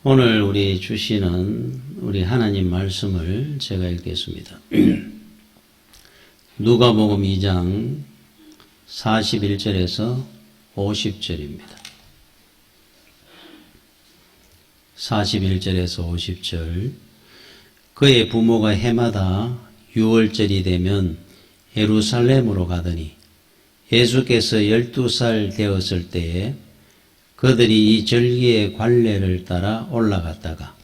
오늘 우리 주시는 우리 하나님 말씀을 제가 읽겠습니다. 누가복음 2장 41절에서 50절입니다. 41절에서 50절. 그의 부모가 해마다 6월절이 되면 예루살렘으로 가더니 예수께서 12살 되었을 때에 그들이 이 절기의 관례를 따라 올라갔다가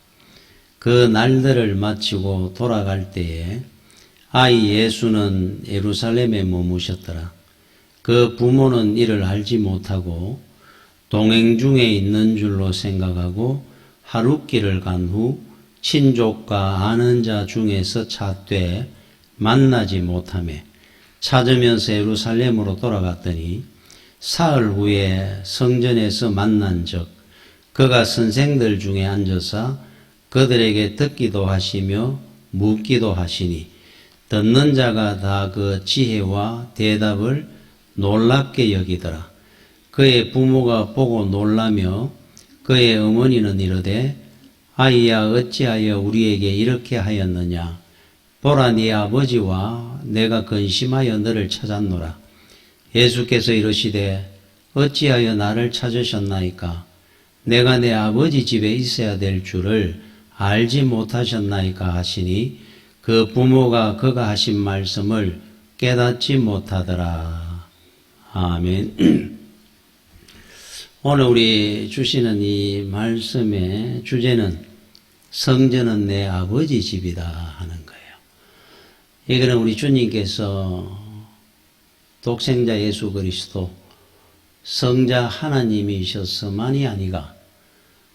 그 날들을 마치고 돌아갈 때에 아이 예수는 예루살렘에 머무셨더라. 그 부모는 이를 알지 못하고 동행 중에 있는 줄로 생각하고 하룻길을 간 후 친족과 아는 자 중에서 찾되 만나지 못하며 찾으면서 예루살렘으로 돌아갔더니 사흘 후에 성전에서 만난 적 그가 선생들 중에 앉아서 그들에게 듣기도 하시며 묻기도 하시니 듣는 자가 다 그 지혜와 대답을 놀랍게 여기더라. 그의 부모가 보고 놀라며 그의 어머니는 이르되 아이야 어찌하여 우리에게 이렇게 하였느냐. 보라 네 아버지와 내가 근심하여 너를 찾았노라. 예수께서 이르시되 어찌하여 나를 찾으셨나이까. 내가 내 아버지 집에 있어야 될 줄을 알지 못하셨나이까 하시니 그 부모가 그가 하신 말씀을 깨닫지 못하더라. 아멘. 오늘 우리 주시는 이 말씀의 주제는 성전은 내 아버지 집이다 하는 거예요. 이거는 우리 주님께서 독생자 예수 그리스도 성자 하나님이셨으만이 아니가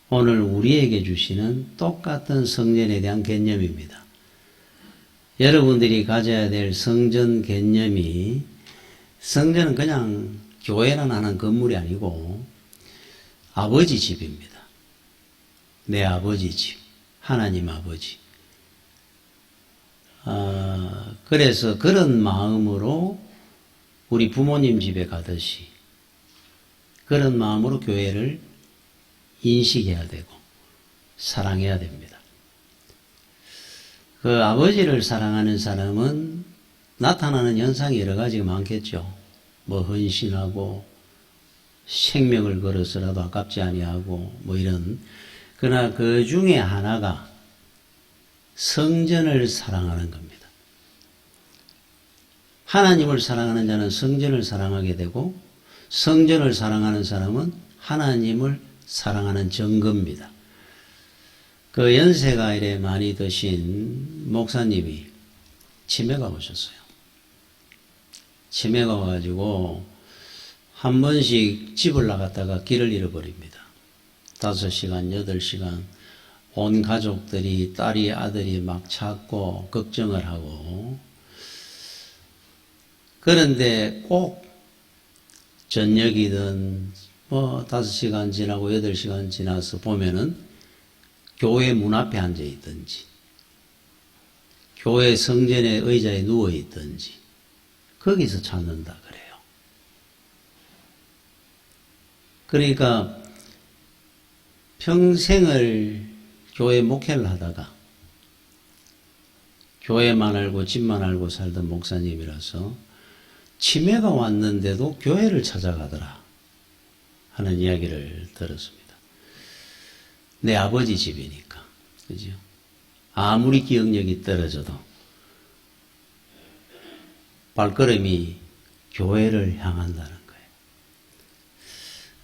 오늘 우리에게 주시는 똑같은 성전에 대한 개념입니다. 여러분들이 가져야 될 성전 개념이 성전은 그냥 교회나 하는 건물이 아니고 아버지 집입니다. 내 아버지 집, 하나님 아버지. 그래서 그런 마음으로 우리 부모님 집에 가듯이 그런 마음으로 교회를 인식해야 되고 사랑해야 됩니다. 그 아버지를 사랑하는 사람은 나타나는 현상이 여러 가지가 많겠죠. 뭐 헌신하고 생명을 걸어서라도 아깝지 아니하고 뭐 이런. 그러나 그 중에 하나가 성전을 사랑하는 겁니다. 하나님을 사랑하는 자는 성전을 사랑하게 되고 성전을 사랑하는 사람은 하나님을 사랑하는 증거입니다. 그 연세가 이래 많이 드신 목사님이 치매가 오셨어요. 치매가 와가지고 한 번씩 집을 나갔다가 길을 잃어버립니다. 5시간, 8시간 온 가족들이 딸이 아들이 막 찾고 걱정을 하고 그런데 꼭 저녁이든 뭐 5시간 지나고 8시간 지나서 보면은 교회 문 앞에 앉아 있든지 교회 성전의 의자에 누워 있든지 거기서 찾는다 그래요. 그러니까 평생을 교회 목회를 하다가 교회만 알고 집만 알고 살던 목사님이라서 치매가 왔는데도 교회를 찾아가더라 하는 이야기를 들었습니다. 내 아버지 집이니까. 그죠? 아무리 기억력이 떨어져도 발걸음이 교회를 향한다는 거예요.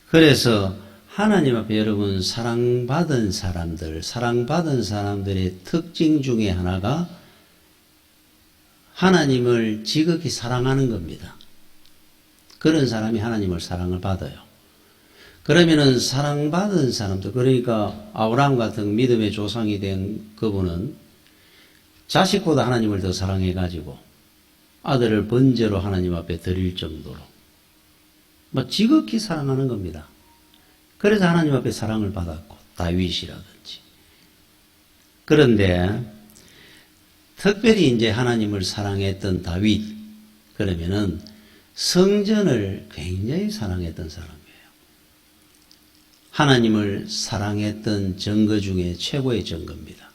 그래서 하나님 앞에 여러분 사랑받은 사람들의 특징 중에 하나가 하나님을 지극히 사랑하는 겁니다. 그런 사람이 하나님을 사랑을 받아요. 그러면은 사랑받은 사람들, 그러니까 아브라함 같은 믿음의 조상이 된 그분은 자식보다 하나님을 더 사랑해가지고 아들을 번제로 하나님 앞에 드릴 정도로 뭐 지극히 사랑하는 겁니다. 그래서 하나님 앞에 사랑을 받았고 다윗이라든지. 그런데 특별히 이제 하나님을 사랑했던 다윗, 그러면은 성전을 굉장히 사랑했던 사람이에요. 하나님을 사랑했던 증거 중에 최고의 증거입니다.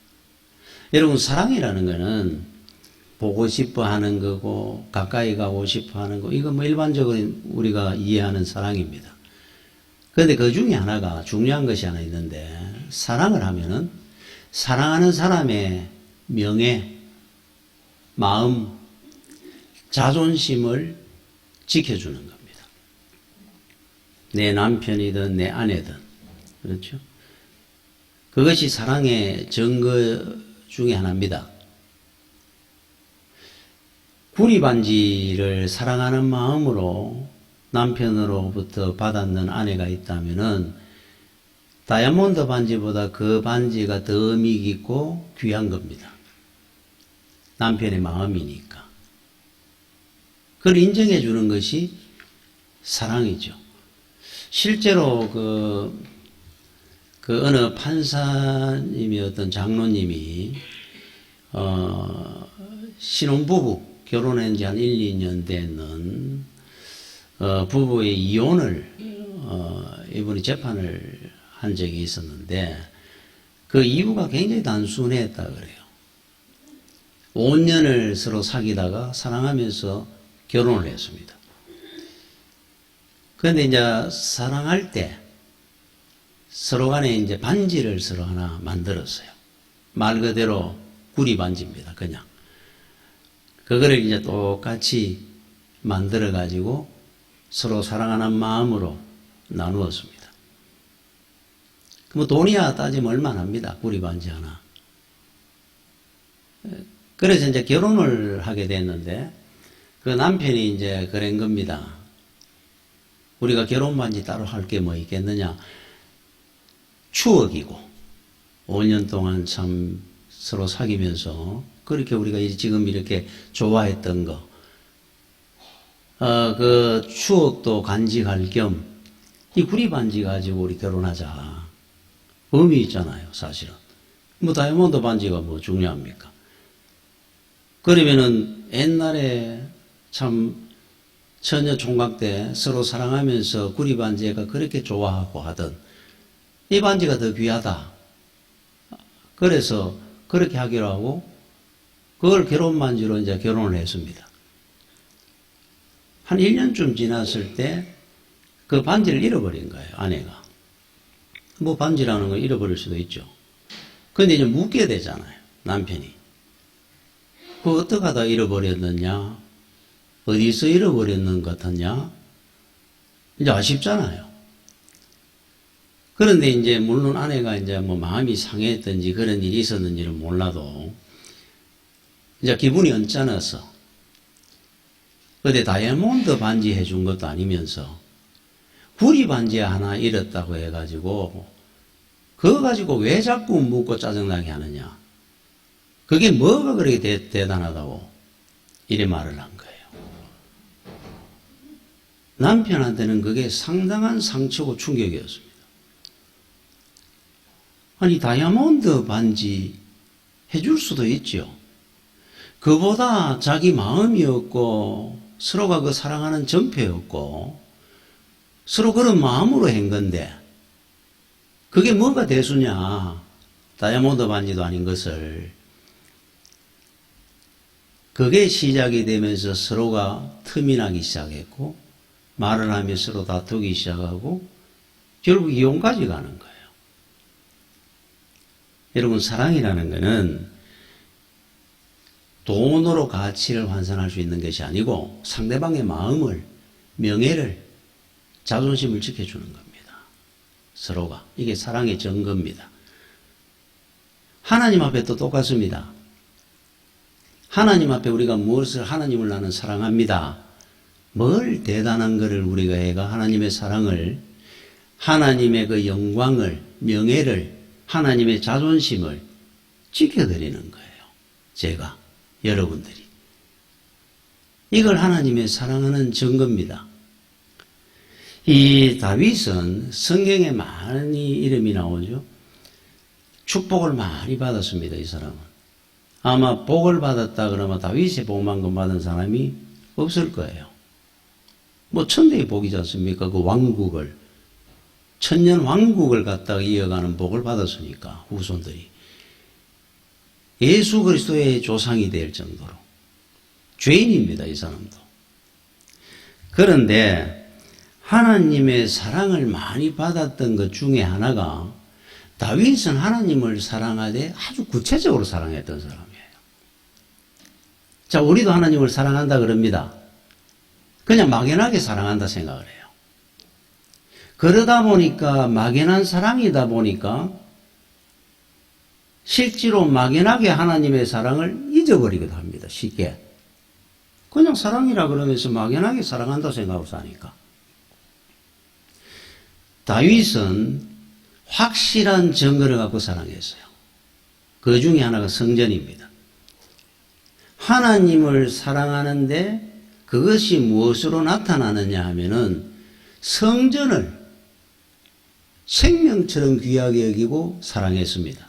여러분, 사랑이라는 것은 보고 싶어 하는 거고, 가까이 가고 싶어 하는 거, 이거 뭐 일반적으로 우리가 이해하는 사랑입니다. 그런데 그 중에 하나가 중요한 것이 하나 있는데, 사랑을 하면은 사랑하는 사람의 명예, 마음, 자존심을 지켜주는 겁니다. 내 남편이든 내 아내든, 그렇죠? 그것이 사랑의 증거 중에 하나입니다. 구리 반지를 사랑하는 마음으로 남편으로부터 받았는 아내가 있다면은 다이아몬드 반지보다 그 반지가 더 의미 깊고 귀한 겁니다. 남편의 마음이니까. 그걸 인정해 주는 것이 사랑이죠. 실제로 그 어느 판사님이 어떤 장로님이 신혼부부 결혼한 지 한 1, 2년 되는 부부의 이혼을 이분이 재판을 한 적이 있었는데 그 이유가 굉장히 단순했다 그래요. 5년을 서로 사귀다가 사랑하면서 결혼을 했습니다. 그런데 이제 사랑할 때 서로 간에 이제 반지를 서로 하나 만들었어요. 말 그대로 구리 반지입니다. 그냥. 그거를 이제 똑같이 만들어 가지고 서로 사랑하는 마음으로 나누었습니다. 뭐 돈이야 따지면 얼마나 합니다. 구리 반지 하나. 그래서 이제 결혼을 하게 됐는데 그 남편이 이제 그런 겁니다. 우리가 결혼 반지 따로 할 게 뭐 있겠느냐. 추억이고 5년 동안 참 서로 사귀면서 그렇게 우리가 지금 이렇게 좋아했던 거 그 추억도 간직할 겸 이 구리 반지 가지고 우리 결혼하자. 의미 있잖아요, 사실은. 뭐 다이아몬드 반지가 뭐 중요합니까? 그러면은 옛날에 참 처녀 총각 때 서로 사랑하면서 구리 반지가 그렇게 좋아하고 하던 이 반지가 더 귀하다. 그래서 그렇게 하기로 하고 그걸 결혼 반지로 이제 결혼을 했습니다. 한 1년쯤 지났을 때 그 반지를 잃어버린 거예요, 아내가. 뭐 반지라는 걸 잃어버릴 수도 있죠. 근데 이제 묻게 되잖아요, 남편이. 그거 어떻게 하다 잃어버렸느냐? 어디서 잃어버렸는 것 같았냐? 이제 아쉽잖아요. 그런데 이제 물론 아내가 이제 뭐 마음이 상했든지 그런 일이 있었는지는 몰라도 이제 기분이 언짢아서 근데 다이아몬드 반지 해준 것도 아니면서 구리 반지 하나 잃었다고 해가지고 그거 가지고 왜 자꾸 묻고 짜증나게 하느냐. 그게 뭐가 그렇게 대단하다고 이래 말을 한 거예요. 남편한테는 그게 상당한 상처고 충격이었습니다. 아니 다이아몬드 반지 해줄 수도 있죠. 그보다 자기 마음이었고 서로가 그 사랑하는 전표였고 서로 그런 마음으로 한 건데 그게 뭐가 대수냐. 다이아몬드 반지도 아닌 것을. 그게 시작이 되면서 서로가 틈이 나기 시작했고 말을 하며 서로 다투기 시작하고 결국 이혼까지 가는 거예요. 여러분 사랑이라는 것은 돈으로 가치를 환산할 수 있는 것이 아니고 상대방의 마음을, 명예를, 자존심을 지켜주는 겁니다. 서로가. 이게 사랑의 증거입니다. 하나님 앞에 또 똑같습니다. 하나님 앞에 우리가 무엇을 하나님을 나는 사랑합니다. 뭘 대단한 것을 우리가 해가 하나님의 사랑을, 하나님의 그 영광을, 명예를, 하나님의 자존심을 지켜드리는 거예요. 제가, 여러분들이. 이걸 하나님의 사랑하는 증거입니다. 이 다윗은 성경에 많이 이름이 나오죠. 축복을 많이 받았습니다. 이 사람은. 아마 복을 받았다 그러면 다윗의 복만큼 받은 사람이 없을 거예요. 뭐 천대의 복이지 않습니까? 그 왕국을 천년 왕국을 갖다가 이어가는 복을 받았으니까 후손들이 예수 그리스도의 조상이 될 정도로 죄인입니다. 이 사람도. 그런데 하나님의 사랑을 많이 받았던 것 중에 하나가 다윗은 하나님을 사랑하되 아주 구체적으로 사랑했던 사람이에요. 자, 우리도 하나님을 사랑한다 그럽니다. 그냥 막연하게 사랑한다 생각을 해요. 그러다 보니까 막연한 사랑이다 보니까 실제로 막연하게 하나님의 사랑을 잊어버리기도 합니다. 쉽게. 그냥 사랑이라 그러면서 막연하게 사랑한다 생각하고 사니까. 다윗은 확실한 증거를 갖고 사랑했어요. 그 중에 하나가 성전입니다. 하나님을 사랑하는데 그것이 무엇으로 나타나느냐 하면은 성전을 생명처럼 귀하게 여기고 사랑했습니다.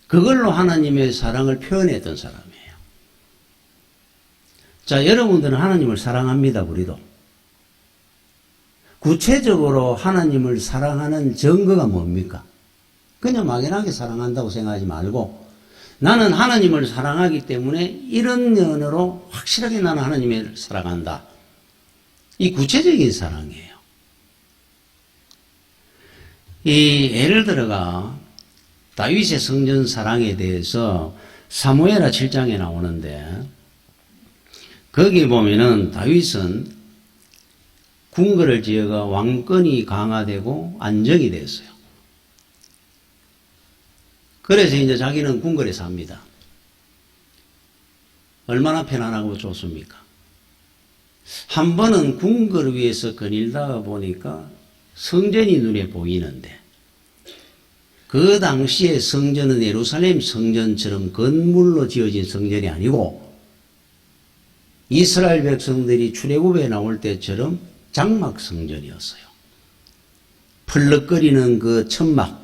그걸로 하나님의 사랑을 표현했던 사람이에요. 자, 여러분들은 하나님을 사랑합니다. 우리도. 구체적으로 하나님을 사랑하는 증거가 뭡니까? 그냥 막연하게 사랑한다고 생각하지 말고 나는 하나님을 사랑하기 때문에 이런 면으로 확실하게 나는 하나님을 사랑한다. 이 구체적인 사랑이에요. 이 예를 들어가 다윗의 성전 사랑에 대해서 사무엘하 7장에 나오는데 거기 보면은 다윗은 궁궐을 지어가 왕권이 강화되고 안정이 됐어요. 그래서 이제 자기는 궁궐에 삽니다. 얼마나 편안하고 좋습니까? 한 번은 궁궐을 위해서 거닐다가 보니까 성전이 눈에 보이는데 그 당시에 성전은 예루살렘 성전처럼 건물로 지어진 성전이 아니고 이스라엘 백성들이 출애굽에 나올 때처럼 장막 성전이었어요. 펄럭거리는 그 천막,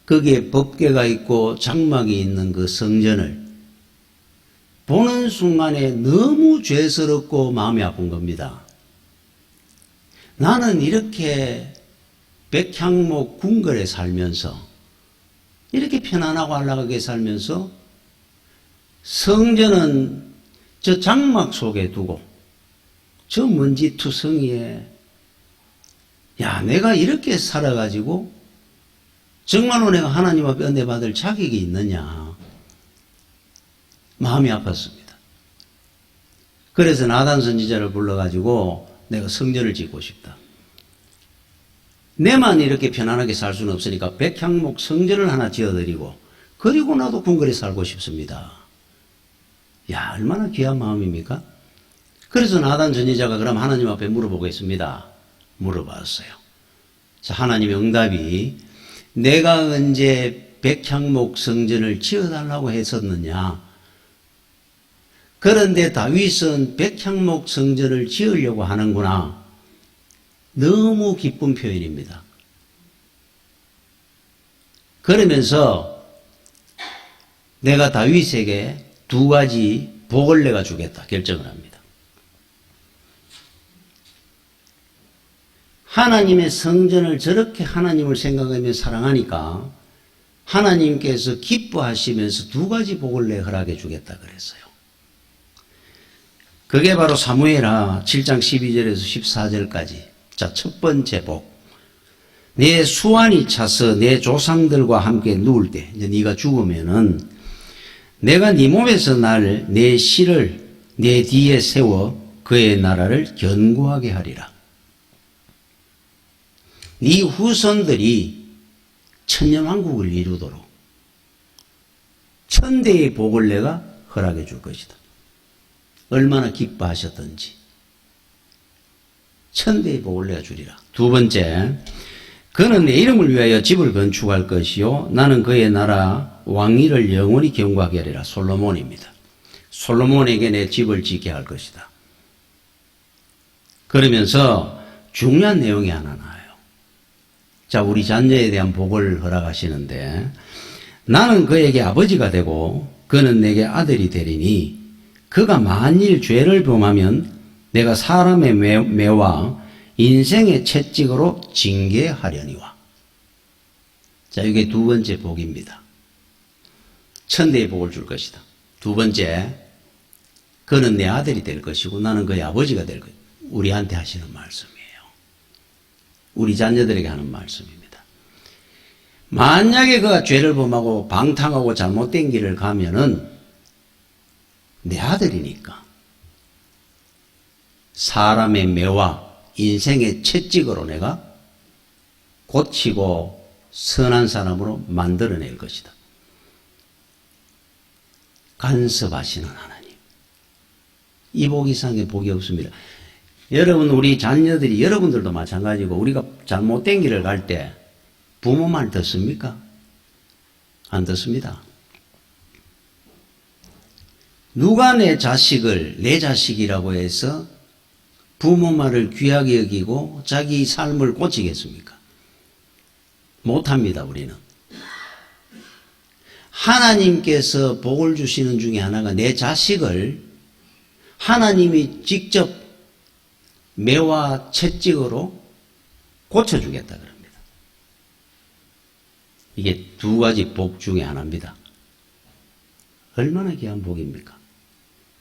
거기에 법궤가 있고 장막이 있는 그 성전을 보는 순간에 너무 죄스럽고 마음이 아픈 겁니다. 나는 이렇게 백향목 궁궐에 살면서 이렇게 편안하고 안락하게 살면서 성전은 저 장막 속에 두고 저 먼지투성이에 야 내가 이렇게 살아가지고 정말로 내가 하나님 앞에 은혜 받을 자격이 있느냐 마음이 아팠습니다. 그래서 나단 선지자를 불러가지고 내가 성전을 짓고 싶다. 내만 이렇게 편안하게 살 수는 없으니까 백향목 성전을 하나 지어드리고 그리고 나도 궁궐에 살고 싶습니다. 야 얼마나 귀한 마음입니까? 그래서 나단 선지자가 그럼 하나님 앞에 물어보겠습니다. 물어봤어요. 자, 하나님의 응답이 내가 언제 백향목 성전을 지어달라고 했었느냐? 그런데 다윗은 백향목 성전을 지으려고 하는구나. 너무 기쁜 표현입니다. 그러면서 내가 다윗에게 두 가지 복을 내가 주겠다 결정을 합니다. 하나님의 성전을 저렇게 하나님을 생각하며 사랑하니까 하나님께서 기뻐하시면서 두 가지 복을 내 허락해 주겠다 그랬어요. 그게 바로 사무엘하 7장 12절에서 14절까지. 자, 첫 번째 복. 내 수완이 차서 내 조상들과 함께 누울 때, 이제 네가 죽으면은 내가 네 몸에서 날 내 씨를 내 뒤에 세워 그의 나라를 견고하게 하리라. 네 후손들이 천년왕국을 이루도록 천대의 복을 내가 허락해 줄 것이다. 얼마나 기뻐하셨던지 천대의 복을 내가 주리라. 두 번째, 그는 내 이름을 위하여 집을 건축할 것이요 나는 그의 나라 왕위를 영원히 견고하게 하리라. 솔로몬입니다. 솔로몬에게 내 집을 짓게 할 것이다. 그러면서 중요한 내용이 하나 나와요. 자, 우리 자녀에 대한 복을 허락하시는데 나는 그에게 아버지가 되고 그는 내게 아들이 되리니 그가 만일 죄를 범하면 내가 사람의 매와 인생의 채찍으로 징계하려니와. 자, 이게 두 번째 복입니다. 천대의 복을 줄 것이다. 두 번째, 그는 내 아들이 될 것이고 나는 그의 아버지가 될 것이다. 우리한테 하시는 말씀이에요. 우리 자녀들에게 하는 말씀입니다. 만약에 그가 죄를 범하고 방탕하고 잘못된 길을 가면은 내 아들이니까 사람의 매와 인생의 채찍으로 내가 고치고 선한 사람으로 만들어낼 것이다. 간섭하시는 하나님. 이 복 이상의 복이 없습니다. 여러분, 우리 자녀들이, 여러분들도 마찬가지고, 우리가 잘못된 길을 갈 때 부모 말 듣습니까? 안 듣습니다. 누가 내 자식을 내 자식이라고 해서 부모 말을 귀하게 여기고 자기 삶을 고치겠습니까? 못합니다, 우리는. 하나님께서 복을 주시는 중에 하나가 내 자식을 하나님이 직접 매와 채찍으로 고쳐주겠다 그럽니다. 이게 두 가지 복 중에 하나입니다. 얼마나 귀한 복입니까?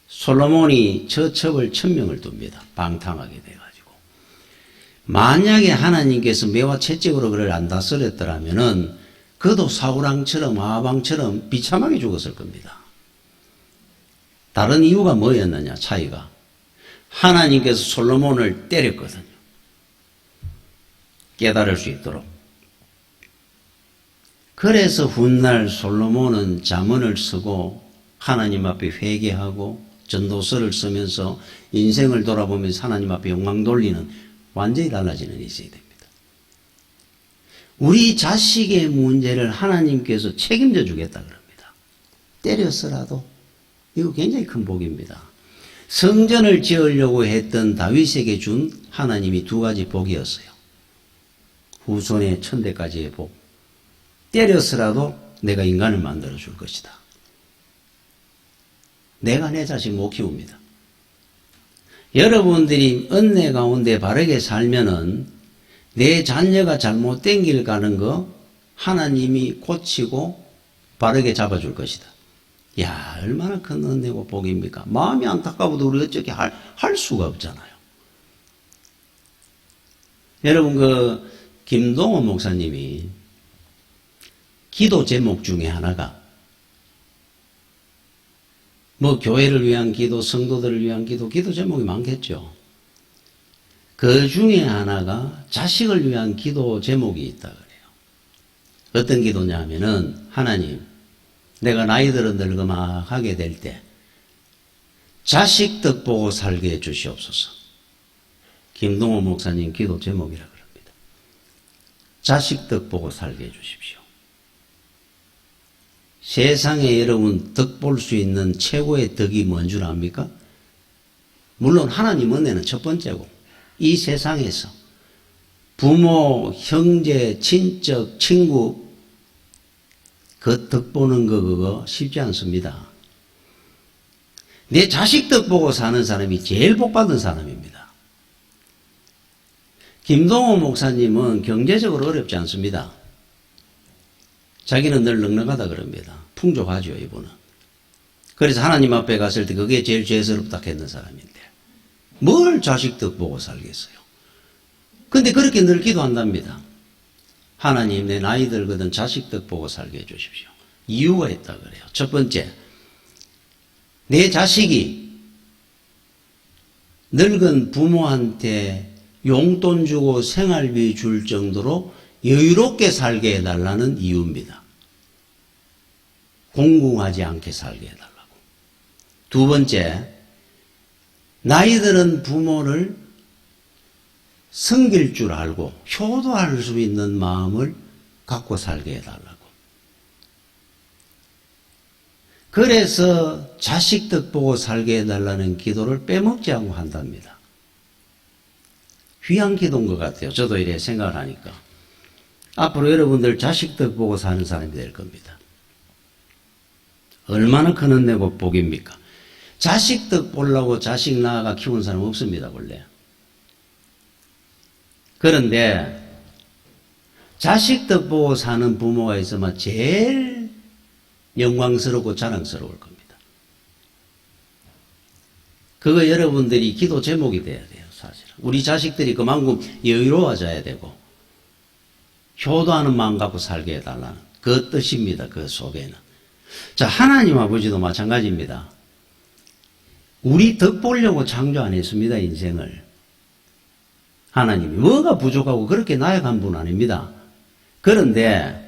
솔로몬이 처첩을 1000명을 둡니다. 방탕하게 돼가지고. 만약에 하나님께서 매와 채찍으로 그를 안 다스렸더라면은 그도 사울왕처럼 아합왕처럼 비참하게 죽었을 겁니다. 다른 이유가 뭐였느냐, 차이가. 하나님께서 솔로몬을 때렸거든요. 깨달을 수 있도록. 그래서 훗날 솔로몬은 잠언을 쓰고 하나님 앞에 회개하고 전도서를 쓰면서 인생을 돌아보면서 하나님 앞에 영광 돌리는 완전히 달라지는 일이 있어야 됩니다. 우리 자식의 문제를 하나님께서 책임져 주겠다 그럽니다. 때렸어라도. 이거 굉장히 큰 복입니다. 성전을 지으려고 했던 다윗에게 준 하나님이 두 가지 복이었어요. 후손의 천대까지의 복. 때렸으라도 내가 인간을 만들어 줄 것이다. 내가 내 자식 못 키웁니다. 여러분들이 은혜 가운데 바르게 살면은 내 자녀가 잘못된 길 가는 거 하나님이 고치고 바르게 잡아줄 것이다. 야, 얼마나 큰 은혜고 복입니까? 마음이 안타까워도 우리 어떻게 할 수가 없잖아요. 여러분, 김동원 목사님이 기도 제목 중에 하나가 교회를 위한 기도, 성도들을 위한 기도 제목이 많겠죠. 그 중에 하나가 자식을 위한 기도 제목이 있다 그래요. 어떤 기도냐 하면은, 하나님, 내가 나이 들어 늙어막하게 될 때 자식 덕 보고 살게 해 주시옵소서. 김동호 목사님 기도 제목이라 그럽니다. 자식 덕 보고 살게 해 주십시오. 세상에 여러분 덕 볼 수 있는 최고의 덕이 뭔 줄 압니까? 물론 하나님 은혜는 첫 번째고, 이 세상에서 부모, 형제, 친척, 친구 그 덕 보는 거 그거 쉽지 않습니다. 내 자식 덕 보고 사는 사람이 제일 복 받은 사람입니다. 김동호 목사님은 경제적으로 어렵지 않습니다. 자기는 늘 넉넉하다 그럽니다. 풍족하죠, 이분은. 그래서 하나님 앞에 갔을 때 그게 제일 죄스럽다 했는 사람인데 뭘 자식 덕 보고 살겠어요. 근데 그렇게 늘 기도한답니다. 하나님, 내 나이 들거든 자식 덕 보고 살게 해주십시오. 이유가 있다 그래요. 첫 번째, 내 자식이 늙은 부모한테 용돈 주고 생활비 줄 정도로 여유롭게 살게 해달라는 이유입니다. 공공하지 않게 살게 해달라고. 두 번째, 나이 들은 부모를 섬길 줄 알고 효도할 수 있는 마음을 갖고 살게 해달라고. 그래서 자식 덕 보고 살게 해달라는 기도를 빼먹지 않고 한답니다. 귀한 기도인 것 같아요. 저도 이래 생각을 하니까. 앞으로 여러분들 자식 덕 보고 사는 사람이 될 겁니다. 얼마나 큰 은혜고 복입니까? 자식 덕 보려고 자식 낳아가 키운 사람 없습니다, 원래. 그런데 자식 덕 보고 사는 부모가 있으면 제일 영광스럽고 자랑스러울 겁니다. 그거 여러분들이 기도 제목이 돼야 돼요, 사실. 우리 자식들이 그만큼 여유로워져야 되고, 효도하는 마음 갖고 살게 해달라는 그 뜻입니다, 그 속에는. 자, 하나님 아버지도 마찬가지입니다. 우리 덕 보려고 창조 안 했습니다, 인생을. 하나님이 뭐가 부족하고 그렇게 나약한 분 아닙니다. 그런데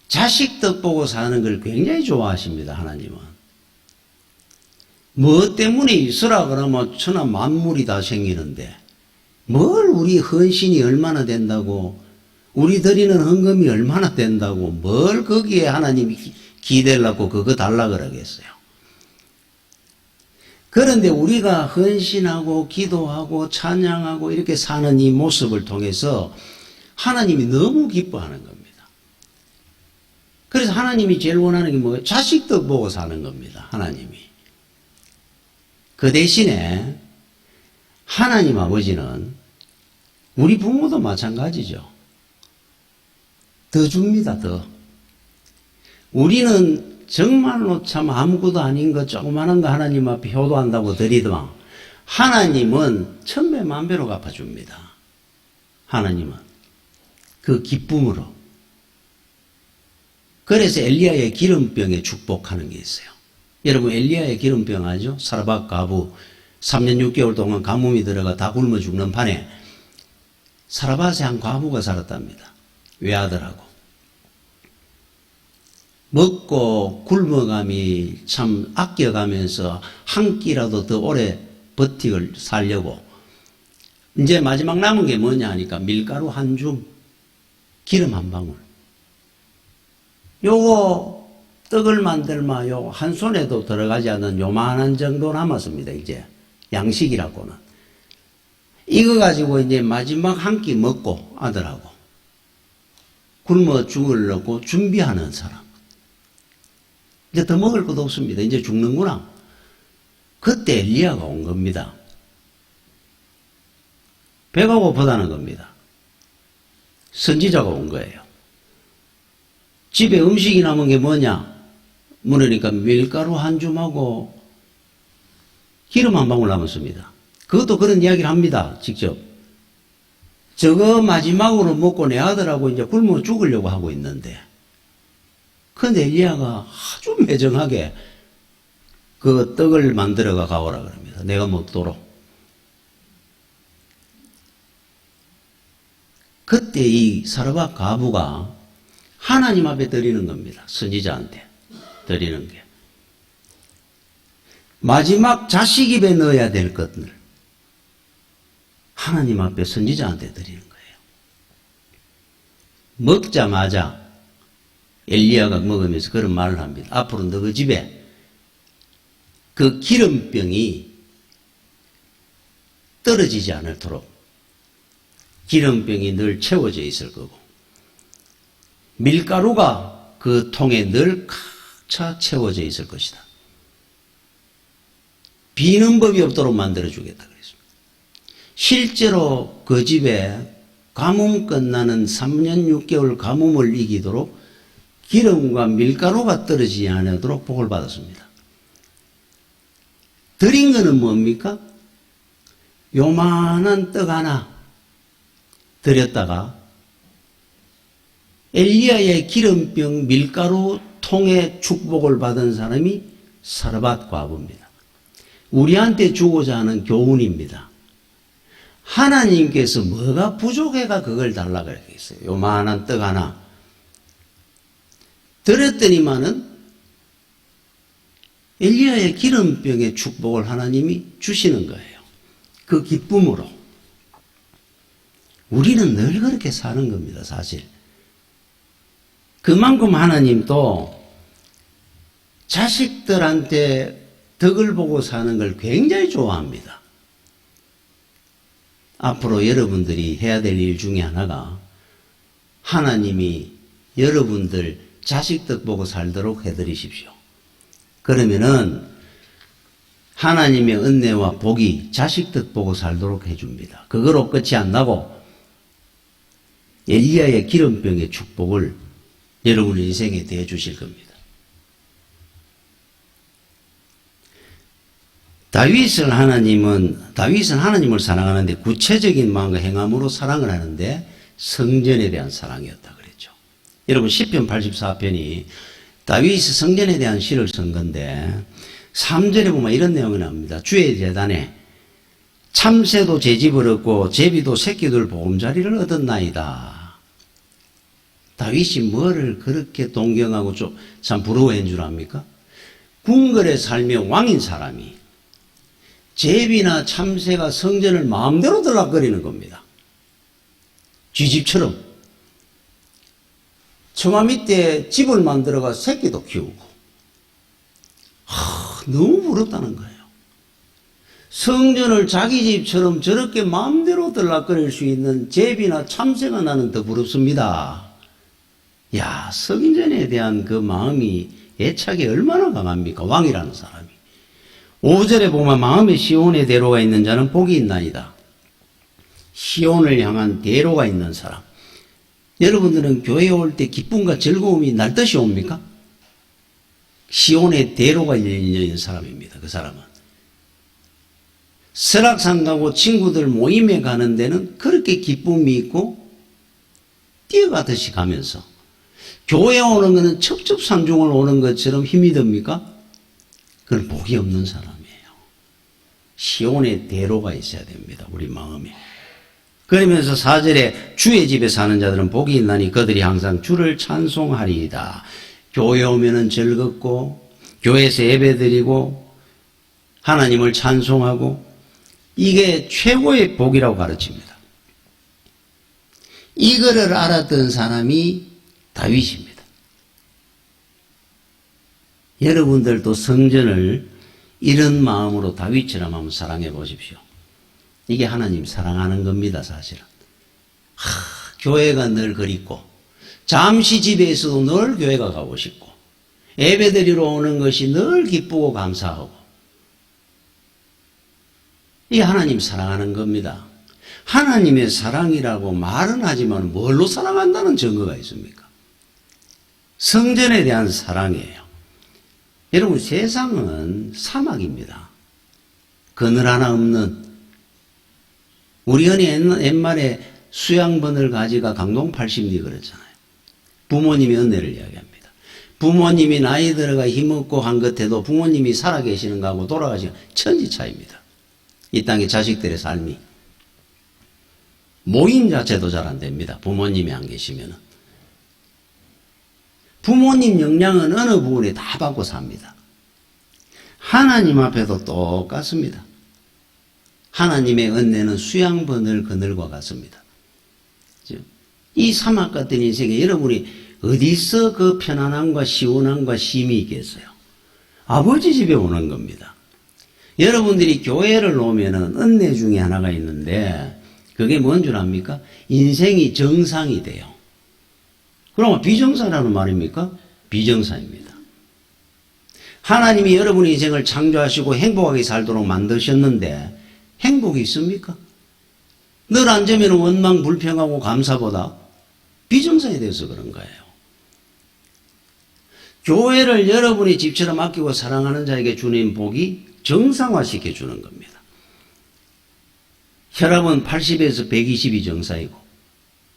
자식 덕 보고 사는 걸 굉장히 좋아하십니다, 하나님은. 뭐 때문에 있으라 그러면 천하 만물이 다 생기는데 뭘 우리 헌신이 얼마나 된다고, 우리 드리는 헌금이 얼마나 된다고, 뭘 거기에 하나님이 기대려고 그거 달라 그러겠어요. 그런데 우리가 헌신하고 기도하고 찬양하고 이렇게 사는 이 모습을 통해서 하나님이 너무 기뻐하는 겁니다. 그래서 하나님이 제일 원하는 게 뭐예요? 자식 덕 보고 사는 겁니다, 하나님이. 그 대신에 하나님 아버지는 우리 부모도 마찬가지죠. 더 줍니다, 더. 우리는 정말로 참 아무것도 아닌 거 조그마한 거 하나님 앞에 효도한다고 드리더만 하나님은 천배 만배로 갚아줍니다. 하나님은 그 기쁨으로. 그래서 엘리야의 기름병에 축복하는 게 있어요. 여러분 엘리야의 기름병 아죠? 사르밧 과부 3년 6개월 동안 가뭄이 들어가 다 굶어 죽는 판에 사르밧에 한 과부가 살았답니다. 외아들하고. 먹고 굶어감이 참 아껴가면서 한 끼라도 더 오래 버티고 살려고 이제 마지막 남은 게 뭐냐 하니까 밀가루 한 줌, 기름 한 방울. 요거 떡을 만들마 요 한 손에도 들어가지 않는 요만한 정도 남았습니다. 이제 양식이라고는. 이거 가지고 이제 마지막 한 끼 먹고 아들하고 굶어 죽으려고 준비하는 사람. 이제 더 먹을 것도 없습니다. 이제 죽는구나. 그때 엘리야가 온 겁니다. 배가 고프다는 겁니다. 선지자가 온 거예요. 집에 음식이 남은 게 뭐냐? 물으니까 밀가루 한 줌하고 기름 한 방울 남았습니다. 그것도 그런 이야기를 합니다. 직접. 저거 마지막으로 먹고 내 아들하고 이제 굶어 죽으려고 하고 있는데 그런데 엘리야가 아주 매정하게 그 떡을 만들어가 가오라 그럽니다. 내가 먹도록. 그때 이 사르밧 과부가 하나님 앞에 드리는 겁니다. 선지자한테 드리는 게. 마지막 자식 입에 넣어야 될 것들 하나님 앞에 선지자한테 드리는 거예요. 먹자마자 엘리야가 먹으면서 그런 말을 합니다. 앞으로 너희 집에 그 기름병이 떨어지지 않도록 기름병이 늘 채워져 있을 거고 밀가루가 그 통에 늘 꽉 차 채워져 있을 것이다. 비는 법이 없도록 만들어주겠다 그랬습니다. 실제로 그 집에 가뭄 끝나는 3년 6개월 가뭄을 이기도록 기름과 밀가루가 떨어지지 않도록 복을 받았습니다. 드린 거는 뭡니까? 요만한 떡 하나 드렸다가 엘리야의 기름병 밀가루 통에 축복을 받은 사람이 사르밧 과부입니다. 우리한테 주고자 하는 교훈입니다. 하나님께서 뭐가 부족해가 그걸 달라 그랬어요. 요만한 떡 하나 드렸더니만은 엘리야의 기름병의 축복을 하나님이 주시는 거예요. 그 기쁨으로. 우리는 늘 그렇게 사는 겁니다, 사실. 그만큼 하나님도 자식들한테 덕을 보고 사는 걸 굉장히 좋아합니다. 앞으로 여러분들이 해야 될 일 중에 하나가 하나님이 여러분들 자식 덕 보고 살도록 해드리십시오. 그러면은 하나님의 은혜와 복이 자식 덕 보고 살도록 해줍니다. 그거로 끝이 안 나고 엘리야의 기름병의 축복을 여러분 인생에 대해 주실 겁니다. 다윗은 하나님을 사랑하는데 구체적인 마음과 행함으로 사랑을 하는데 성전에 대한 사랑이었다 그랬죠. 여러분 시편 84편이 다윗이 성전에 대한 시를 쓴 건데 3절에 보면 이런 내용이 나옵니다. 주의 제단에 참새도 제 집을 얻고 제비도 새끼들 보금자리를 얻었나이다. 다윗이 뭐를 그렇게 동경하고 참 부러워한 줄 압니까? 궁궐에 살며 왕인 사람이 제비나 참새가 성전을 마음대로 들락거리는 겁니다. 쥐집처럼 처마 밑에 집을 만들어가 새끼도 키우고 너무 부럽다는 거예요. 성전을 자기 집처럼 저렇게 마음대로 들락거릴 수 있는 제비나 참새가 나는 더 부럽습니다. 야, 성전에 대한 그 마음이 애착이 얼마나 강합니까? 왕이라는 사람이. 5절에 보면 마음에 시온의 대로가 있는 자는 복이 있나이다. 시온을 향한 대로가 있는 사람. 여러분들은 교회에 올 때 기쁨과 즐거움이 날듯이 옵니까? 시온의 대로가 열려있는 사람입니다. 그 사람은. 설악산 가고 친구들 모임에 가는 데는 그렇게 기쁨이 있고 뛰어가듯이 가면서 교회에 오는 것은 첩첩산중을 오는 것처럼 힘이 듭니까? 그건 복이 없는 사람이에요. 시온의 대로가 있어야 됩니다. 우리 마음에. 그러면서 4절에 주의 집에 사는 자들은 복이 있나니 그들이 항상 주를 찬송하리이다. 교회 오면은 즐겁고 교회에서 예배드리고 하나님을 찬송하고 이게 최고의 복이라고 가르칩니다. 이거를 알았던 사람이 다윗입니다. 여러분들도 성전을 이런 마음으로 다윗처럼 한번 사랑해 보십시오. 이게 하나님 사랑하는 겁니다, 사실은. 교회가 늘 그립고, 잠시 집에 있어도 늘 교회가 가고 싶고, 예배드리러 오는 것이 늘 기쁘고 감사하고, 이게 하나님 사랑하는 겁니다. 하나님의 사랑이라고 말은 하지만 뭘로 사랑한다는 증거가 있습니까? 성전에 대한 사랑이에요. 여러분, 세상은 사막입니다. 그늘 하나 없는. 우리 언니 옛말에 수양번을 가지가 강동 80리 그랬잖아요. 부모님의 은혜를 이야기합니다. 부모님이 나이 들어가 힘없고 한 것에도 부모님이 살아계시는 거하고 돌아가시는 천지 차이입니다. 이 땅의 자식들의 삶이. 모임 자체도 잘 안 됩니다. 부모님이 안 계시면은. 부모님 영향은 어느 부분에 다 받고 삽니다. 하나님 앞에도 똑같습니다. 하나님의 은혜는 수양버늘 그늘과 같습니다. 이 사막 같은 인생에 여러분이 어디서 그 편안함과 시원함과 쉼이 있겠어요? 아버지 집에 오는 겁니다. 여러분들이 교회를 오면은 은혜 중에 하나가 있는데 그게 뭔 줄 압니까? 인생이 정상이 돼요. 그러면 비정사라는 말입니까? 비정사입니다. 하나님이 여러분의 인생을 창조하시고 행복하게 살도록 만드셨는데 행복이 있습니까? 늘 앉으면 원망, 불평하고 감사보다 비정상에 대해서 그런 거예요. 교회를 여러분이 집처럼 아끼고 사랑하는 자에게 주는 복이 정상화시켜 주는 겁니다. 혈압은 80에서 120이 정상이고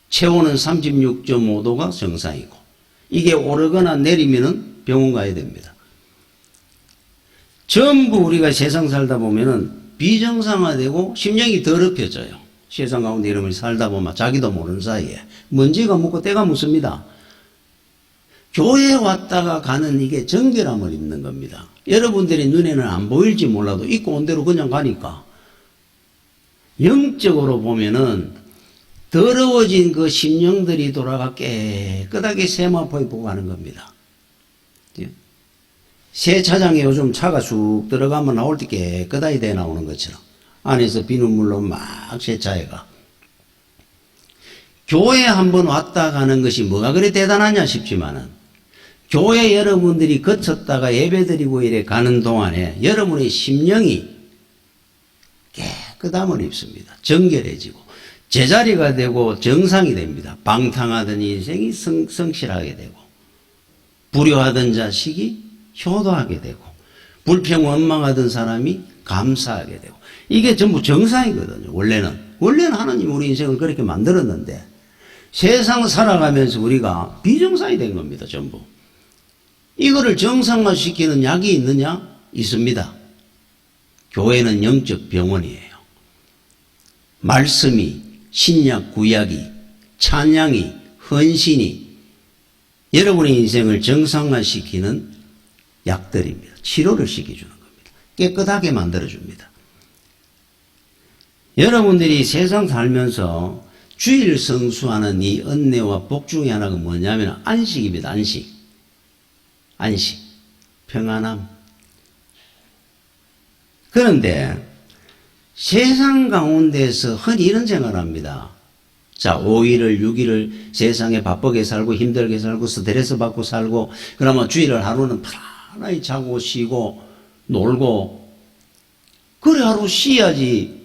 체온은 36.5도가 정상이고 이게 오르거나 내리면은 병원 가야 됩니다. 전부 우리가 세상 살다 보면은 비정상화되고 심령이 더럽혀져요. 세상 가운데 이러면 살다 보면 자기도 모르는 사이에 먼지가 묻고 때가 묻습니다. 교회에 왔다가 가는 이게 정결함을 입는 겁니다. 여러분들이 눈에는 안 보일지 몰라도 있고 온 대로 그냥 가니까 영적으로 보면은 더러워진 그 심령들이 돌아가 깨끗하게 세마포에 보고 가는 겁니다. 세차장에 요즘 차가 쑥 들어가면 나올 때 깨끗하게 돼 나오는 것처럼 안에서 비눗물로 막 세차해가. 교회에 한번 왔다 가는 것이 뭐가 그리 대단하냐 싶지만은 교회 여러분들이 거쳤다가 예배드리고 이래 가는 동안에 여러분의 심령이 깨끗함을 입습니다. 정결해지고 제자리가 되고 정상이 됩니다. 방탕하던 인생이 성실하게 되고, 불효하던 자식이 효도하게 되고, 불평원망하던 사람이 감사하게 되고, 이게 전부 정상이거든요. 원래는 하나님 우리 인생을 그렇게 만들었는데 세상 살아가면서 우리가 비정상이 된 겁니다. 전부. 이거를 정상화시키는 약이 있느냐? 있습니다. 교회는 영적 병원이에요. 말씀이, 신약, 구약이, 찬양이, 헌신이 여러분의 인생을 정상화시키는 약들입니다. 치료를 시켜주는 겁니다. 깨끗하게 만들어줍니다. 여러분들이 세상 살면서 주일 성수하는 이 은혜와 복 중에 하나가 뭐냐면 안식입니다. 안식. 평안함. 그런데 세상 가운데서 흔히 이런 생각을 합니다. 자, 5일을 6일을 세상에 바쁘게 살고 힘들게 살고 스트레스 받고 살고 그러면 주일을 하루는 편안하게 자고 쉬고 놀고 그래 하루 쉬어야지.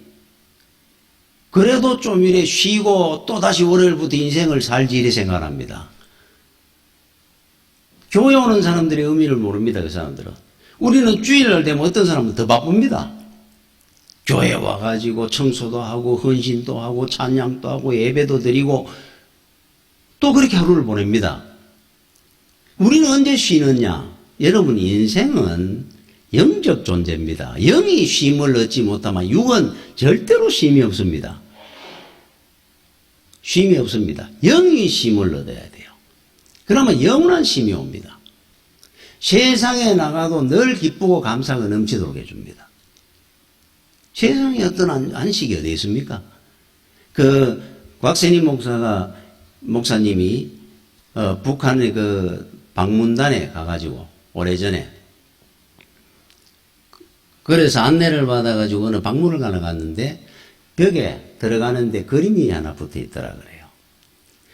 그래도 좀 이래 쉬고 또 다시 월요일부터 인생을 살지 이래 생각합니다. 교회 오는 사람들의 의미를 모릅니다. 그 사람들은. 우리는 주일날 되면 어떤 사람은 더 바쁩니다. 교회 와가지고 청소도 하고 헌신도 하고 찬양도 하고 예배도 드리고 또 그렇게 하루를 보냅니다. 우리는 언제 쉬느냐? 여러분 인생은 영적 존재입니다. 영이 쉼을 얻지 못하면 육은 절대로 쉼이 없습니다. 쉼이 없습니다. 영이 쉼을 얻어야 돼요. 그러면 영원한 쉼이 옵니다. 세상에 나가도 늘 기쁘고 감사가 넘치도록 해줍니다. 세상에 어떤 안식이 어디 있습니까? 그 곽선희 목사님이 북한의 그 방문단에 가가지고 오래전에 그래서 안내를 받아가지고 어느 박물관에 갔는데 벽에 들어가는데 그림이 하나 붙어 있더라 그래요.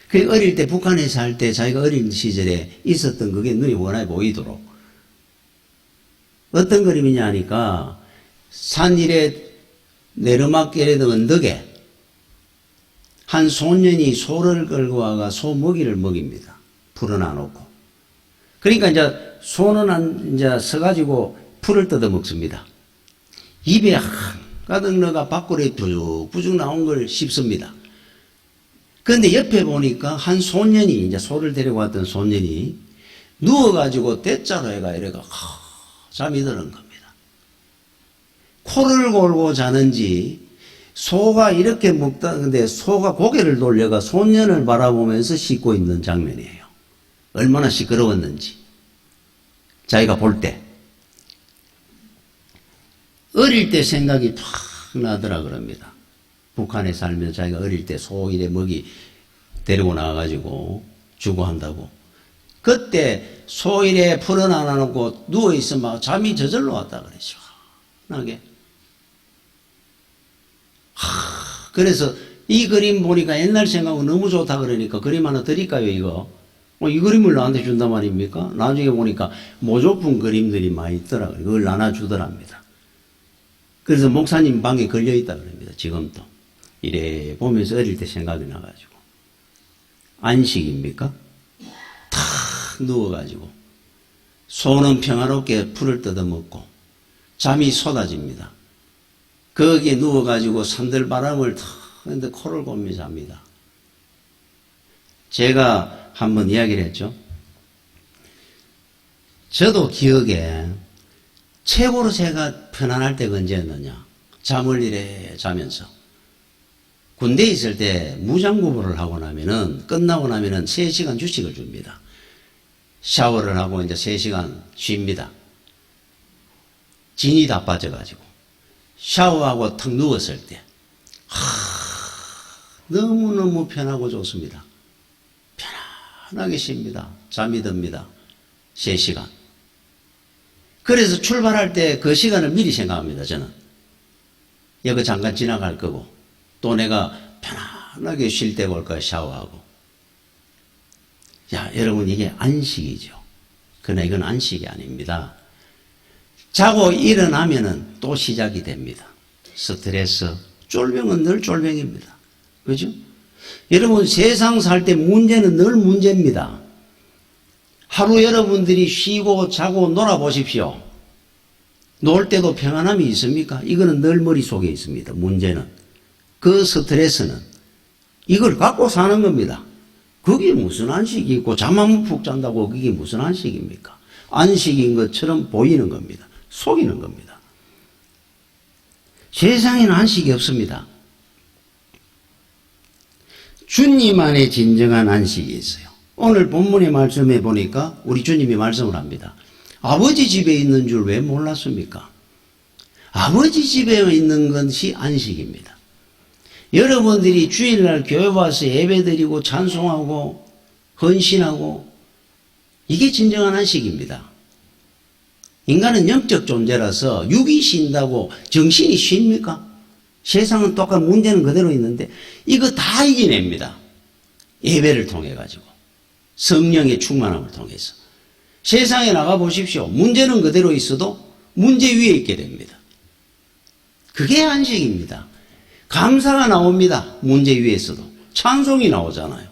그 어릴 때 북한에 살 때 자기가 어린 시절에 있었던 그게 눈이 원하게 보이도록 어떤 그림이냐 하니까 산 위에 내르막길에 언덕에 한 소년이 소를 끌고 와가 소 먹이를 먹입니다. 풀어놔 놓고. 그러니까 이제 소는 이제 서가지고 풀을 뜯어 먹습니다. 입에 한가득 넣어가 밖으로 부죽부죽 나온 걸 씹습니다. 그런데 옆에 보니까 한 소년이 이제 소를 데리고 왔던 소년이 누워가지고 대자로 해가 이래가 잠이 드는 겁니다. 코를 골고 자는지 소가 이렇게 먹다 근데 소가 고개를 돌려가 소년을 바라보면서 씻고 있는 장면이에요. 얼마나 시끄러웠는지 자기가 볼 때 어릴 때 생각이 팍 나더라 그럽니다. 북한에 살면서 자기가 어릴 때 소 이래 먹이 데리고 나와가지고 주고 한다고. 그때 소 이래 풀어놔 놓고 누워있으면 잠이 저절로 왔다 그랬죠. 나게. 그래서 이 그림 보니까 옛날 생각은 너무 좋다 그러니까 그림 하나 드릴까요 이거? 이 그림을 나한테 준단 말입니까? 나중에 보니까 모조품 그림들이 많이 있더라고요. 그걸 나눠주더랍니다. 그래서 목사님 방에 걸려있다 그럽니다. 지금도. 이래 보면서 어릴 때 생각이 나가지고. 안식입니까? 탁 누워가지고. 소는 평화롭게 풀을 뜯어먹고 잠이 쏟아집니다. 거기에 누워가지고 산들바람을 탁 했는데 코를 골며 잡니다. 제가 한번 이야기를 했죠. 저도 기억에 최고로 제가 편안할 때가 언제였느냐. 잠을 이래 자면서. 군대에 있을 때 무장구보를 하고 나면은, 끝나고 나면은 3시간 휴식을 줍니다. 샤워를 하고 이제 3시간 쉽니다. 진이 다 빠져가지고. 샤워하고 탁 누웠을 때, 너무너무 편하고 좋습니다. 편안하게 쉽니다. 잠이 듭니다. 3시간. 그래서 출발할 때 그 시간을 미리 생각합니다, 저는. 여기 잠깐 지나갈 거고, 또 내가 편안하게 쉴 때가 올 거야, 샤워하고. 야, 여러분, 이게 안식이죠. 그러나 이건 안식이 아닙니다. 자고 일어나면은 또 시작이 됩니다. 스트레스, 쫄병은 늘 쫄병입니다. 그죠? 여러분, 세상 살 때 문제는 늘 문제입니다. 하루 여러분들이 쉬고 자고 놀아보십시오. 놀 때도 평안함이 있습니까? 이거는 늘 머릿속에 있습니다. 문제는. 그 스트레스는. 이걸 갖고 사는 겁니다. 그게 무슨 안식이 있고 잠 한 번 푹 잔다고 그게 무슨 안식입니까? 안식인 것처럼 보이는 겁니다. 속이는 겁니다. 세상에는 안식이 없습니다. 주님 안에 진정한 안식이 있어요. 오늘 본문의 말씀에 보니까 우리 주님이 말씀을 합니다. 아버지 집에 있는 줄 왜 몰랐습니까? 아버지 집에 있는 것이 안식입니다. 여러분들이 주일날 교회 와서 예배드리고 찬송하고 헌신하고 이게 진정한 안식입니다. 인간은 영적 존재라서 육이 쉰다고 정신이 쉽니까? 세상은 똑같은 문제는 그대로 있는데 이거 다 이겨냅니다. 예배를 통해 가지고 성령의 충만함을 통해서 세상에 나가 보십시오. 문제는 그대로 있어도 문제 위에 있게 됩니다. 그게 안식입니다. 감사가 나옵니다. 문제 위에서도 찬송이 나오잖아요.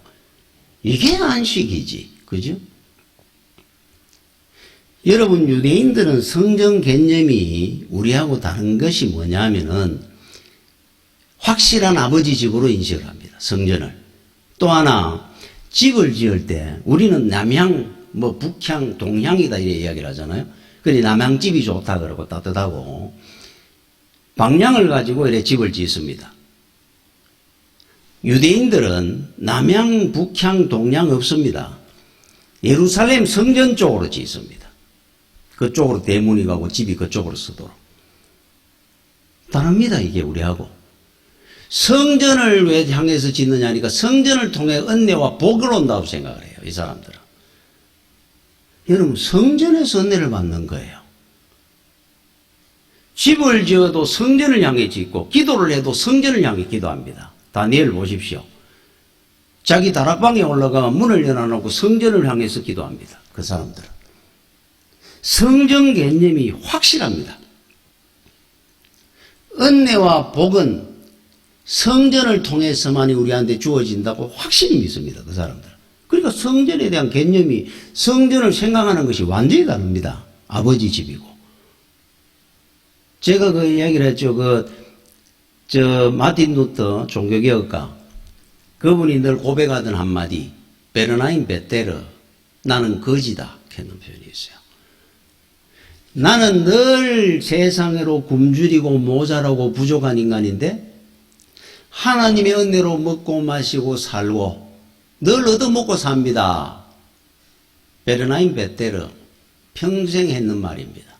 이게 안식이지, 그죠? 여러분, 유대인들은 성전 개념이 우리하고 다른 것이 뭐냐면은 확실한 아버지 집으로 인식을 합니다. 성전을. 또 하나, 집을 지을 때 우리는 남향, 북향, 동향이다 이렇게 이야기를 하잖아요. 그래 남향집이 좋다 그러고 따뜻하고 방향을 가지고 이렇게 집을 짓습니다. 유대인들은 남향, 북향, 동향 없습니다. 예루살렘 성전 쪽으로 짓습니다. 그쪽으로 대문이 가고 집이 그쪽으로 서도록. 다릅니다, 이게 우리하고. 성전을 왜 향해서 짓느냐니까 성전을 통해 은혜와 복을 온다고 생각을 해요, 이 사람들은. 여러분, 성전에서 은혜를 받는 거예요. 집을 지어도 성전을 향해 짓고 기도를 해도 성전을 향해 기도합니다. 다니엘 보십시오. 자기 다락방에 올라가 문을 열어놓고 성전을 향해서 기도합니다. 그 사람들은. 성전 개념이 확실합니다. 은혜와 복은 성전을 통해서만이 우리한테 주어진다고 확실히 믿습니다. 그 사람들은. 그러니까 성전에 대한 개념이 성전을 생각하는 것이 완전히 다릅니다. 아버지 집이고. 제가 그 이야기를 했죠. 마틴 루터 종교개혁가. 그분이 늘 고백하던 한마디. 베르나임 베테르. 나는 거지다. 하는 표현이 있어요. 나는 늘 세상으로 굶주리고 모자라고 부족한 인간인데 하나님의 은혜로 먹고 마시고 살고 늘 얻어먹고 삽니다. 베르나임 베테르 평생 했는 말입니다.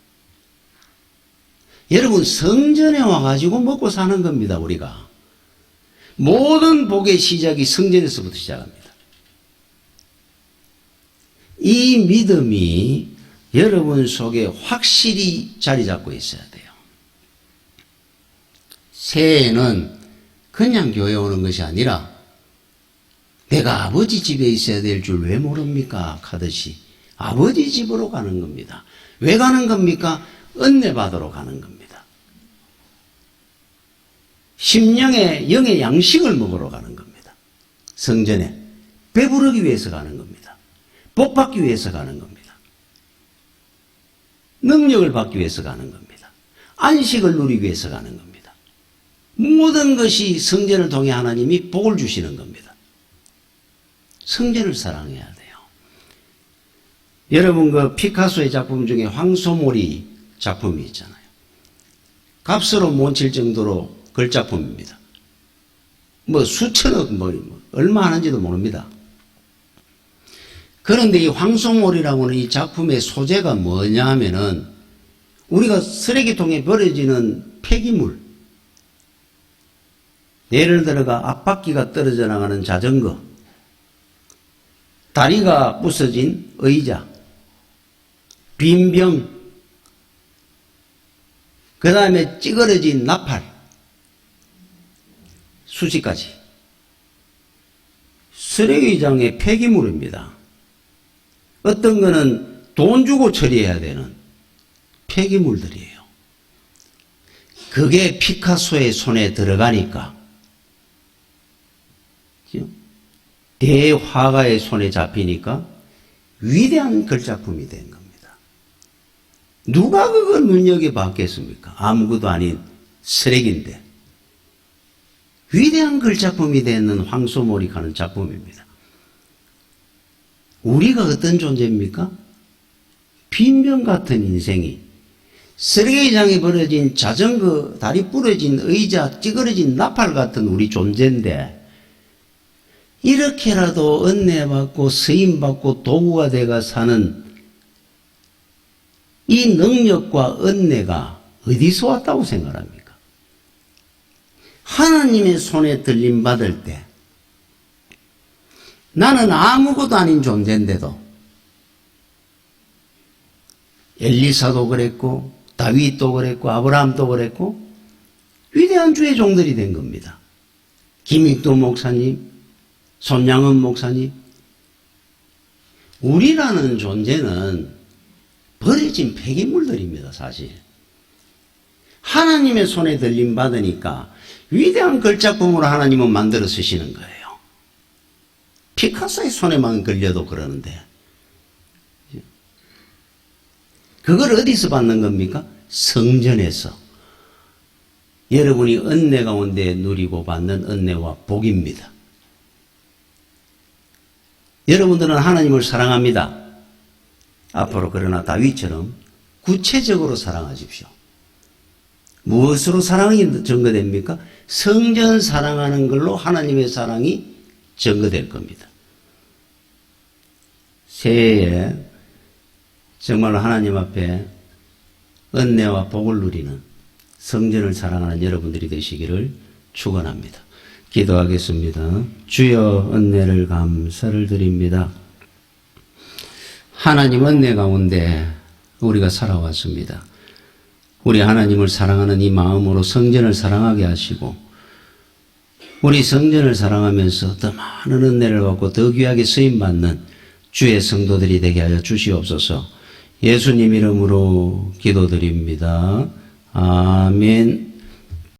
여러분, 성전에 와가지고 먹고 사는 겁니다. 우리가 모든 복의 시작이 성전에서부터 시작합니다. 이 믿음이 여러분 속에 확실히 자리 잡고 있어야 돼요. 새해에는 그냥 교회 오는 것이 아니라 내가 아버지 집에 있어야 될 줄 왜 모릅니까? 하듯이 아버지 집으로 가는 겁니다. 왜 가는 겁니까? 은혜 받으러 가는 겁니다. 심령의 영의 양식을 먹으러 가는 겁니다. 성전에 배부르기 위해서 가는 겁니다. 복 받기 위해서 가는 겁니다. 능력을 받기 위해서 가는 겁니다. 안식을 누리기 위해서 가는 겁니다. 모든 것이 성전을 통해 하나님이 복을 주시는 겁니다. 성전을 사랑해야 돼요. 여러분, 그 피카소의 작품 중에 황소몰이 작품이 있잖아요. 값으로 못 칠 정도로 걸작품입니다. 수천억, 얼마 하는지도 모릅니다. 그런데 이 황소몰이라고는 이 작품의 소재가 뭐냐 하면은 우리가 쓰레기통에 버려지는 폐기물, 예를 들어가 앞바퀴가 떨어져 나가는 자전거, 다리가 부서진 의자, 빈병, 그 다음에 찌그러진 나팔, 수지까지 쓰레기장의 폐기물입니다. 어떤 거는 돈 주고 처리해야 되는 폐기물들이에요. 그게 피카소의 손에 들어가니까 대화가의 손에 잡히니까 위대한 걸작품이 된 겁니다. 누가 그걸 눈여겨봤겠습니까? 아무것도 아닌 쓰레기인데. 위대한 걸작품이 되는 황소몰이라는 작품입니다. 우리가 어떤 존재입니까? 빈병 같은 인생이 쓰레기장에 버려진 자전거, 다리 부러진 의자, 찌그러진 나팔 같은 우리 존재인데 이렇게라도 은혜받고 쓰임받고 도구가 되어 사는 이 능력과 은혜가 어디서 왔다고 생각합니까? 하나님의 손에 들림받을 때 나는 아무것도 아닌 존재인데도 엘리사도 그랬고 다윗도 그랬고 아브라함도 그랬고 위대한 주의 종들이 된 겁니다. 김익도 목사님, 손양은 목사님, 우리라는 존재는 버려진 폐기물들입니다. 사실 하나님의 손에 들림 받으니까 위대한 걸작품으로 하나님은 만들어 쓰시는 거예요. 피카소의 손에만 걸려도 그러는데 그걸 어디서 받는 겁니까? 성전에서. 여러분이 은혜 가운데 누리고 받는 은혜와 복입니다. 여러분들은 하나님을 사랑합니다. 앞으로 그러나 다윗처럼 구체적으로 사랑하십시오. 무엇으로 사랑이 증거됩니까? 성전 사랑하는 걸로 하나님의 사랑이 증거될 겁니다. 새해에 정말 하나님 앞에 은혜와 복을 누리는 성전을 사랑하는 여러분들이 되시기를 축원합니다. 기도하겠습니다. 주여 은혜를 감사를 드립니다. 하나님 은혜 가운데 우리가 살아왔습니다. 우리 하나님을 사랑하는 이 마음으로 성전을 사랑하게 하시고 우리 성전을 사랑하면서 더 많은 은혜를 받고 더 귀하게 쓰임받는 주의 성도들이 되게 하여 주시옵소서. 예수님 이름으로 기도드립니다. 아멘.